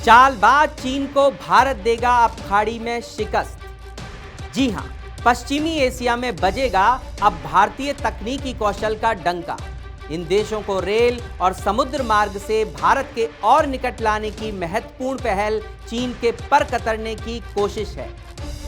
चालबाज चीन को भारत देगा अब खाड़ी में शिकस्त। जी हां, पश्चिमी एशिया में बजेगा अब भारतीय तकनीकी कौशल का डंका। इन देशों को रेल और समुद्र मार्ग से भारत के और निकट लाने की महत्वपूर्ण पहल चीन के पर कतरने की कोशिश है।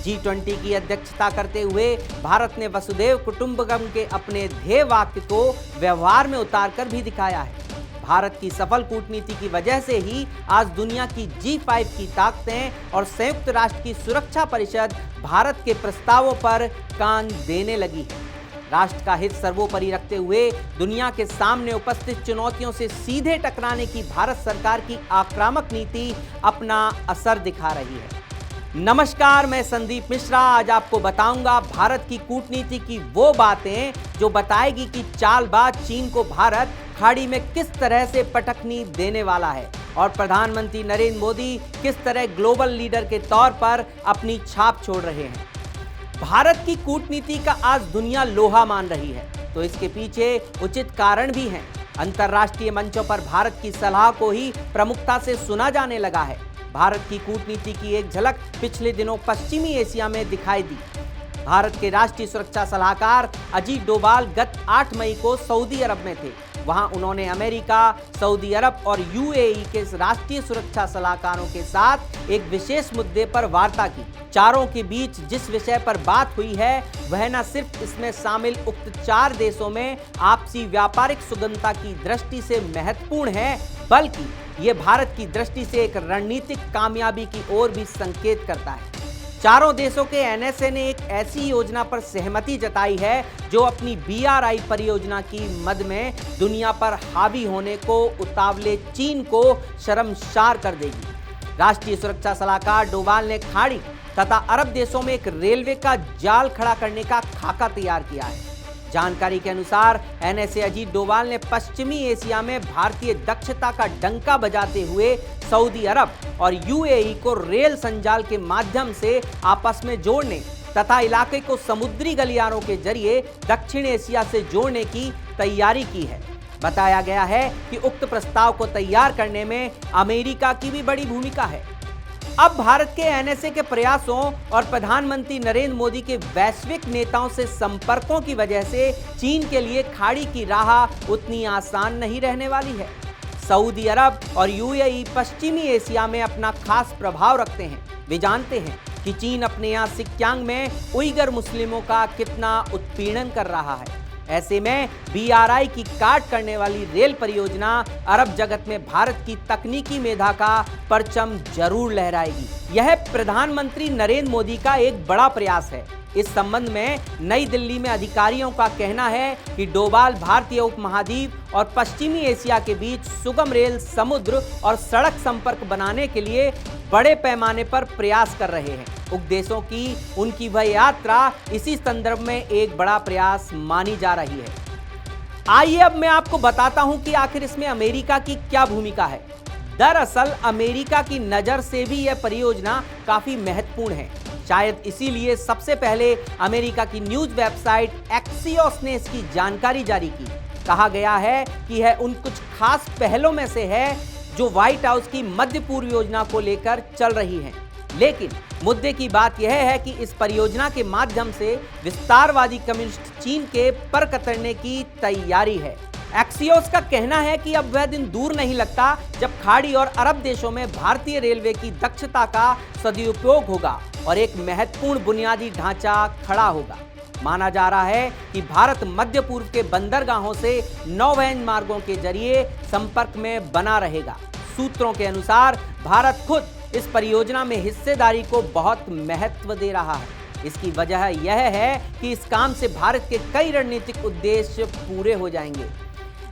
G20 की अध्यक्षता करते हुए भारत ने वसुधैव कुटुंबकम के अपने ध्येय वाक्य को व्यवहार में उतारकर भी दिखाया है। भारत की सफल कूटनीति की वजह से ही आज दुनिया की G5 की ताकतें और संयुक्त राष्ट्र की सुरक्षा परिषद भारत के प्रस्तावों पर कान देने लगी है। राष्ट्र का हित सर्वोपरि रखते हुए दुनिया के सामने उपस्थित चुनौतियों से सीधे टकराने की भारत सरकार की आक्रामक नीति अपना असर दिखा रही है। नमस्कार, मैं संदीप मिश्रा। आज आपको बताऊंगा भारत की कूटनीति की वो बातें जो बताएगी कि चालबाज चीन को भारत खाड़ी में किस तरह से पटखनी देने वाला है और प्रधानमंत्री नरेंद्र मोदी किस तरह ग्लोबल लीडर के तौर पर अपनी छाप छोड़ रहे हैं। भारत की कूटनीति का आज दुनिया लोहा मान रही है, तो इसके पीछे उचित कारण भी हैं। अंतर्राष्ट्रीय मंचों पर भारत की सलाह को ही प्रमुखता से सुना जाने लगा है। भारत की कूटनीति की एक झलक पिछले दिनों पश्चिमी एशिया में दिखाई दी। भारत के राष्ट्रीय सुरक्षा सलाहकार अजीत डोभाल गत 8 मई को सऊदी अरब में थे। वहां उन्होंने अमेरिका, सऊदी अरब और यूएई के राष्ट्रीय सुरक्षा सलाहकारों के साथ एक विशेष मुद्दे पर वार्ता की। चारों के बीच जिस विषय पर बात हुई है वह न सिर्फ इसमें शामिल उक्त 4 देशों में आपसी व्यापारिक सुगमता की दृष्टि से महत्वपूर्ण है, बल्कि ये भारत की दृष्टि से एक रणनीतिक कामयाबी की ओर भी संकेत करता है। चारों देशों के एनएसए ने एक ऐसी योजना पर सहमति जताई है जो अपनी BRI परियोजना की मद में दुनिया पर हावी होने को उतावले चीन को शर्मसार कर देगी। राष्ट्रीय सुरक्षा सलाहकार डोभाल ने खाड़ी तथा अरब देशों में एक रेलवे का जाल खड़ा करने का खाका तैयार किया है। जानकारी के अनुसार एनएसए अजीत डोभाल ने पश्चिमी एशिया में भारतीय दक्षता का डंका बजाते हुए सऊदी अरब और यूएई को रेल संजाल के माध्यम से आपस में जोड़ने तथा इलाके को समुद्री गलियारों के जरिए दक्षिण एशिया से जोड़ने की तैयारी की है। बताया गया है कि उक्त प्रस्ताव को तैयार करने में अमेरिका की भी बड़ी भूमिका है। अब भारत के एनएसए के प्रयासों और प्रधानमंत्री नरेंद्र मोदी के वैश्विक नेताओं से संपर्कों की वजह से चीन के लिए खाड़ी की राह उतनी आसान नहीं रहने वाली है। सऊदी अरब और यूएई पश्चिमी एशिया में अपना खास प्रभाव रखते हैं। वे जानते हैं कि चीन अपने यहाँ सिक्यांग में उइगर मुस्लिमों का कितना उत्पीड़न कर रहा है। ऐसे में BRI की काट करने वाली रेल परियोजना अरब जगत में भारत की तकनीकी मेधा का परचम जरूर लहराएगी। यह प्रधानमंत्री नरेंद्र मोदी का एक बड़ा प्रयास है। इस संबंध में नई दिल्ली में अधिकारियों का कहना है कि डोभाल भारतीय उपमहाद्वीप और पश्चिमी एशिया के बीच सुगम रेल, समुद्र और सड़क संपर्क बनाने के लिए बड़े पैमाने पर प्रयास कर रहे हैं। उक्त देशों की उनकी वह यात्रा इसी संदर्भ में एक बड़ा प्रयास मानी जा रही है। आइए अब मैं आपको बताता हूं कि आखिर इसमें अमेरिका की क्या भूमिका है। दरअसल अमेरिका की नजर से भी यह परियोजना काफी महत्वपूर्ण है। शायद इसीलिए सबसे पहले अमेरिका की न्यूज वेबसाइट एक्सियोस ने इसकी जानकारी जारी की। कहा गया है कि यह उन कुछ खास पहलों में से है जो व्हाइट हाउस की मध्य पूर्व योजना को लेकर चल रही हैं। लेकिन मुद्दे की बात यह है कि इस परियोजना के माध्यम से विस्तारवादी कम्युनिस्ट चीन के पर कतरने की तैयारी है। एक्सियोस का कहना है कि अब वह दिन दूर नहीं लगता जब खाड़ी और अरब देशों में भारतीय रेलवे की दक्षता का सदुपयोग होगा और एक महत्वपूर्ण बुनियादी ढांचा खड़ा होगा। माना जा रहा है कि भारत मध्य पूर्व के बंदरगाहों से नौवहन मार्गों के जरिए संपर्क में बना रहेगा। सूत्रों के अनुसार भारत खुद इस परियोजना में हिस्सेदारी को बहुत महत्व दे रहा है। इसकी वजह यह है कि इस काम से भारत के कई रणनीतिक उद्देश्य पूरे हो जाएंगे।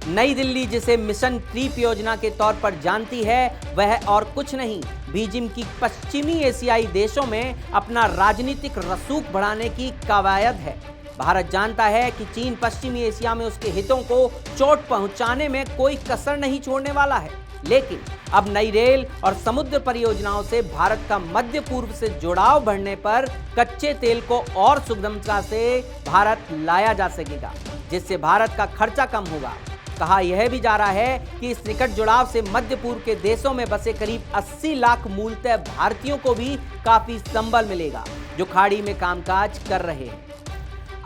नई दिल्ली जिसे मिशन क्रीप योजना के तौर पर जानती है, वह और कुछ नहीं बीजिंग की पश्चिमी एशियाई देशों में अपना राजनीतिक रसूख बढ़ाने की कवायद है। भारत जानता है कि चीन पश्चिमी एशिया में उसके हितों को चोट पहुंचाने में कोई कसर नहीं छोड़ने वाला है। लेकिन अब नई रेल और समुद्र परियोजनाओं से भारत का मध्य पूर्व से जुड़ाव बढ़ने पर कच्चे तेल को और सुगमता से भारत लाया जा सकेगा, जिससे भारत का खर्चा कम होगा। कहा यह भी जा रहा है कि इस निकट जुड़ाव से मध्य पूर्व के देशों में बसे करीब 80 लाख मूलतः भारतीयों को भी काफी संबल मिलेगा, जो खाड़ी में कामकाज कर रहे हैं।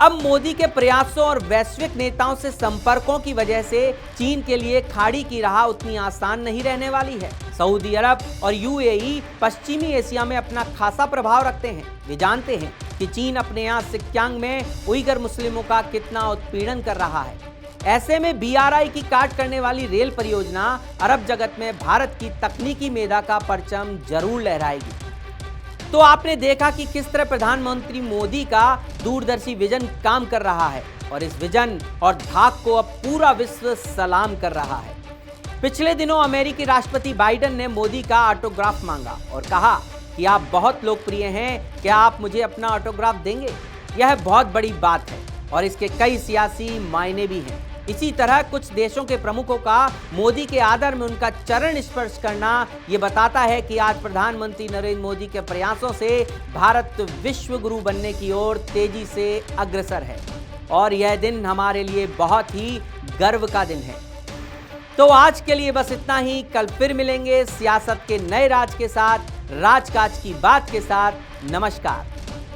अब मोदी के प्रयासों और वैश्विक नेताओं से संपर्कों की वजह से चीन के लिए खाड़ी की राह उतनी आसान नहीं रहने वाली है। सऊदी अरब और यूएई पश्चिमी एशिया में अपना खासा प्रभाव रखते हैं। वे जानते हैं कि चीन अपने यहाँ सिक्यांग में उइगर मुस्लिमों का कितना उत्पीड़न कर रहा है। ऐसे में बीआरआई की काट करने वाली रेल परियोजना अरब जगत में भारत की तकनीकी मेधा का परचम जरूर लहराएगी। तो आपने देखा कि किस तरह प्रधानमंत्री मोदी का दूरदर्शी विजन काम कर रहा है और इस विजन और धाक को अब पूरा विश्व सलाम कर रहा है। पिछले दिनों अमेरिकी राष्ट्रपति बाइडेन ने मोदी का ऑटोग्राफ मांगा और कहा कि आप बहुत लोकप्रिय हैं, क्या आप मुझे अपना ऑटोग्राफ देंगे? यह बहुत बड़ी बात है और इसके कई सियासी मायने भी हैं। इसी तरह कुछ देशों के प्रमुखों का मोदी के आदर में उनका चरण स्पर्श करना ये बताता है कि आज प्रधानमंत्री नरेंद्र मोदी के प्रयासों से भारत विश्व गुरु बनने की ओर तेजी से अग्रसर है और यह दिन हमारे लिए बहुत ही गर्व का दिन है। तो आज के लिए बस इतना ही। कल फिर मिलेंगे सियासत के नए राज के साथ, राजकाज की बात के साथ। नमस्कार।